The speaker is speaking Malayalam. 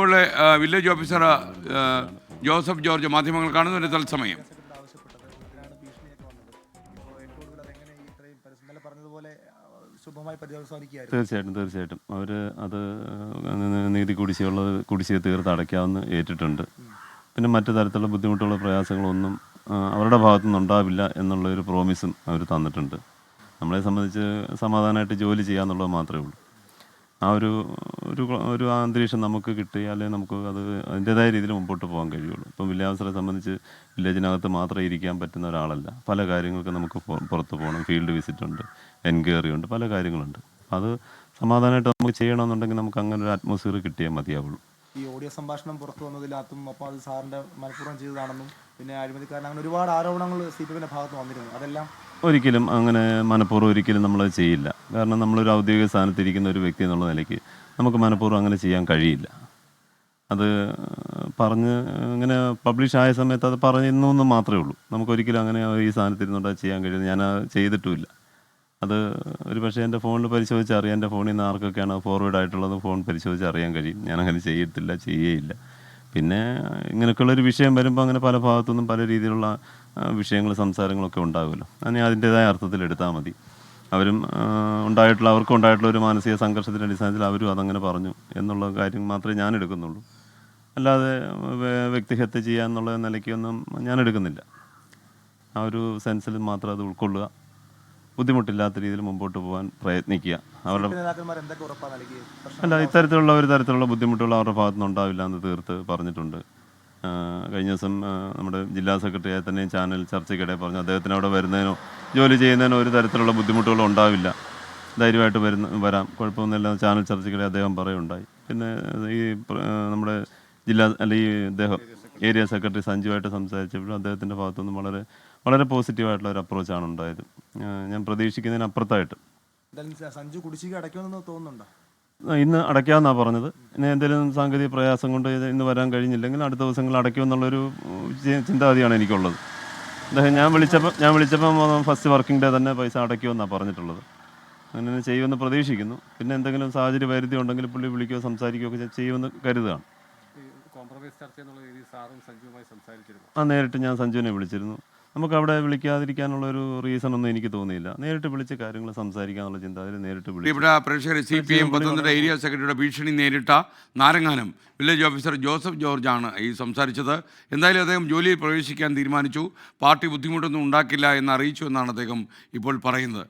ഇപ്പോൾ വില്ലേജ് ഓഫീസർ ജോസഫ് ജോർജ് മാധ്യമങ്ങൾ കാണുന്നതിൻ്റെ തത്സമയം. തീർച്ചയായിട്ടും അവർ അത് നീതി കുടിശ്ശിക തീർത്ത് അടയ്ക്കാമെന്ന് ഏറ്റിട്ടുണ്ട്. പിന്നെ മറ്റു തരത്തിലുള്ള ബുദ്ധിമുട്ടുള്ള പ്രയാസങ്ങളൊന്നും അവരുടെ ഭാഗത്തുനിന്ന് ഉണ്ടാവില്ല എന്നുള്ളൊരു പ്രോമിസും അവർ തന്നിട്ടുണ്ട്. നമ്മളെ സംബന്ധിച്ച് സമാധാനമായിട്ട് ജോലി ചെയ്യാന്നുള്ളത് മാത്രമേ ഉള്ളൂ. ആ ഒരു അന്തരീക്ഷം നമുക്ക് കിട്ടിയാലേ നമുക്ക് അത് അതിൻ്റേതായ രീതിയിൽ മുമ്പോട്ട് പോകാൻ കഴിയുള്ളൂ. ഇപ്പം വില്ലേജ് സംബന്ധിച്ച് വില്ലേജിനകത്ത് മാത്രം ഇരിക്കാൻ പറ്റുന്ന ഒരാളല്ല. പല കാര്യങ്ങൾക്ക് നമുക്ക് പുറത്ത് പോകണം. ഫീൽഡ് വിസിറ്റ് ഉണ്ട്, എൻക്വയറി ഉണ്ട്, പല കാര്യങ്ങളുണ്ട്. അത് സമാധാനമായിട്ട് നമുക്ക് ചെയ്യണമെന്നുണ്ടെങ്കിൽ നമുക്ക് അങ്ങനെ ഒരു അറ്റ്മോസ്ഫിയർ കിട്ടിയാൽ മതിയാവുള്ളൂ. ഈ ഓഡിയോ സംഭാഷണം പുറത്തു വന്നതിനകത്തും അപ്പോൾ അത് സാറിൻ്റെ മനഃപൂർവ്വം ചെയ്തതാണെന്നും പിന്നെ അഴിമതിക്കാരൻ അങ്ങനെ ഒരുപാട് ആരോപണങ്ങൾ CPMന്റെ ഭാഗത്ത് വന്നിരുന്നു. അതെല്ലാം ഒരിക്കലും അങ്ങനെ മനഃപൂർവ്വം ഒരിക്കലും നമ്മളത് ചെയ്യില്ല. കാരണം നമ്മളൊരു ഔദ്യോഗിക സ്ഥാനത്തിരിക്കുന്ന ഒരു വ്യക്തി എന്നുള്ള നിലയ്ക്ക് നമുക്ക് മനഃപൂർവ്വം അങ്ങനെ ചെയ്യാൻ കഴിയില്ല. അത് പറഞ്ഞ് ഇങ്ങനെ പബ്ലിഷ് ആയ സമയത്ത് അത് പറയുന്നു എന്ന് മാത്രമേ ഉള്ളൂ. നമുക്കൊരിക്കലും അങ്ങനെ ഈ സ്ഥാനത്തിരുന്നുകൊണ്ട് അത് ചെയ്യാൻ കഴിയുന്നത് ഞാൻ ചെയ്തിട്ടുമില്ല. അത് ഒരു പക്ഷേ എൻ്റെ ഫോണിൽ പരിശോധിച്ച് അറിയാം. എൻ്റെ ഫോണിൽ നിന്ന് ആർക്കൊക്കെയാണ് ഫോർവേഡ് ആയിട്ടുള്ളത് ഫോൺ പരിശോധിച്ച് അറിയാൻ കഴിയും. ഞാനങ്ങനെ ചെയ്യുകയില്ല. പിന്നെ ഇങ്ങനെയൊക്കെയുള്ളൊരു വിഷയം വരുമ്പോൾ അങ്ങനെ പല ഭാഗത്തുനിന്നും പല രീതിയിലുള്ള വിഷയങ്ങൾ സംസാരങ്ങളൊക്കെ ഉണ്ടാകുമല്ലോ. അതിനെ അതിൻ്റേതായ അർത്ഥത്തിൽ എടുത്താൽ മതി. അവർക്കും ഉണ്ടായിട്ടുള്ള ഒരു മാനസിക സംഘർഷത്തിൻ്റെ അടിസ്ഥാനത്തിൽ അവരും അതങ്ങനെ പറഞ്ഞു എന്നുള്ള കാര്യം മാത്രമേ ഞാൻ എടുക്കുന്നുള്ളൂ. അല്ലാതെ വ്യക്തിഹത്യ ചെയ്യുക എന്നുള്ള നിലയ്ക്കൊന്നും ഞാൻ എടുക്കുന്നില്ല. ആ ഒരു സെൻസിൽ മാത്രം അത് ഉൾക്കൊള്ളുക, ബുദ്ധിമുട്ടില്ലാത്ത രീതിയിൽ മുമ്പോട്ട് പോകാൻ പ്രയത്നിക്കുക. ഇത്തരത്തിലുള്ള ഒരു തരത്തിലുള്ള ബുദ്ധിമുട്ടുകൾ അവരുടെ ഭാഗത്തുനിന്ന് ഉണ്ടാവില്ല എന്ന് തീർത്ത് പറഞ്ഞിട്ടുണ്ട്. കഴിഞ്ഞ ദിവസം നമ്മുടെ ജില്ലാ സെക്രട്ടറിയായി തന്നെയും ചാനൽ ചർച്ചയ്ക്കിടെ പറഞ്ഞു അദ്ദേഹത്തിന് അവിടെ വരുന്നതിനോ ജോലി ചെയ്യുന്നതിനോ ഒരു തരത്തിലുള്ള ബുദ്ധിമുട്ടുകളോ ഉണ്ടാവില്ല, ധൈര്യമായിട്ട് വരാം, കുഴപ്പമൊന്നുമില്ല ചാനൽ ചർച്ചയ്ക്കിടെ അദ്ദേഹം പറയുണ്ടായി. പിന്നെ ഈ നമ്മുടെ ഇദ്ദേഹം ഏരിയ സെക്രട്ടറി സഞ്ജുവായിട്ട് സംസാരിച്ചപ്പോഴും അദ്ദേഹത്തിൻ്റെ ഭാഗത്തുനിന്നും വളരെ പോസിറ്റീവായിട്ടുള്ള ഒരു അപ്രോച്ചാണ് ഉണ്ടായത്. ഞാൻ പ്രതീക്ഷിക്കുന്നതിനപ്പുറത്തായിട്ട്. സഞ്ജു കുടിശ്ശിക അടയ്ക്കുമെന്ന് തോന്നുന്നുണ്ടോ? ഇന്ന് അടയ്ക്കാമെന്നാണ് പറഞ്ഞത്. ഇനി എന്തെങ്കിലും സാങ്കേതിക പ്രയാസം കൊണ്ട് ഇന്ന് വരാൻ കഴിഞ്ഞില്ലെങ്കിൽ അടുത്ത ദിവസങ്ങളിൽ അടയ്ക്കുമെന്നുള്ളൊരു ചിന്താഗതിയാണ് എനിക്കുള്ളത്. അദ്ദേഹം ഞാൻ വിളിച്ചപ്പം ഫസ്റ്റ് വർക്കിംഗ് ഡേ തന്നെ പൈസ അടയ്ക്കുമെന്നാണ് പറഞ്ഞിട്ടുള്ളത്. അങ്ങനെ ചെയ്യുമെന്ന് പ്രതീക്ഷിക്കുന്നു. പിന്നെ എന്തെങ്കിലും സാഹചര്യ പരിധി ഉണ്ടെങ്കിൽ പുള്ളി വിളിക്കുകയോ സംസാരിക്കുകയോ ചെയ്യുമെന്ന് കരുതുകയാണ്. നേരിട്ട് ഞാൻ സഞ്ജുവിനെ വിളിച്ചിരുന്നു. നമുക്ക് അവിടെ വിളിക്കാതിരിക്കാനുള്ള ഒരു റീസൺ ഒന്നും എനിക്ക് തോന്നിയില്ല. നേരിട്ട് വിളിച്ച് കാര്യങ്ങൾ സംസാരിക്കാനുള്ള ചിന്താഗതി നേരിട്ട് വിളിച്ചു. ഇവിടെ പ്രേക്ഷകർ CPM പത്തനംതിട്ട ഏരിയ സെക്രട്ടറിയുടെ ഭീഷണി നേരിട്ട നാരങ്ങാനം വില്ലേജ് ഓഫീസർ ജോസഫ് ജോർജാണ് ഈ സംസാരിച്ചത്. എന്തായാലും അദ്ദേഹം ജോലിയിൽ പ്രവേശിക്കാൻ തീരുമാനിച്ചു. പാർട്ടി ബുദ്ധിമുട്ടൊന്നും ഉണ്ടാക്കില്ല എന്ന് അറിയിച്ചു എന്നാണ് അദ്ദേഹം ഇപ്പോൾ പറയുന്നത്.